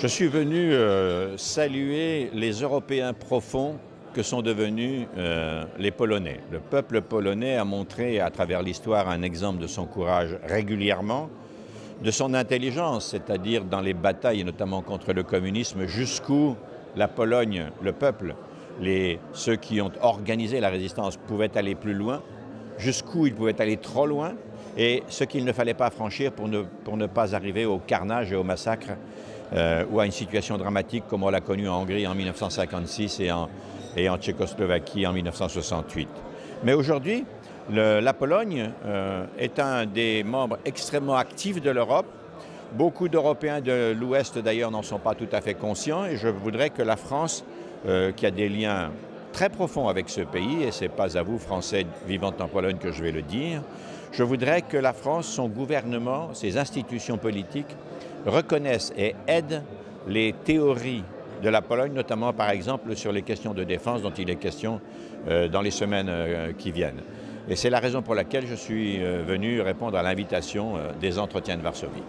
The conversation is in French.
Je suis venu saluer les Européens profonds que sont devenus les Polonais. Le peuple polonais a montré à travers l'histoire un exemple de son courage régulièrement, de son intelligence, c'est-à-dire dans les batailles, notamment contre le communisme, jusqu'où la Pologne, le peuple, ceux qui ont organisé la résistance pouvaient aller plus loin, jusqu'où ils pouvaient aller trop loin, et ce qu'il ne fallait pas franchir pour ne pas arriver au carnage et au massacre ou à une situation dramatique comme on l'a connue en Hongrie en 1956 et en Tchécoslovaquie en 1968. Mais aujourd'hui, la Pologne est un des membres extrêmement actifs de l'Europe. Beaucoup d'Européens de l'Ouest d'ailleurs n'en sont pas tout à fait conscients et je voudrais que la France, qui a des liens très profonds avec ce pays, et ce n'est pas à vous, Français vivant en Pologne, que je vais le dire, je voudrais que la France, son gouvernement, ses institutions politiques reconnaissent et aident les théories de la Pologne, notamment par exemple sur les questions de défense dont il est question dans les semaines qui viennent. Et c'est la raison pour laquelle je suis venu répondre à l'invitation des entretiens de Varsovie.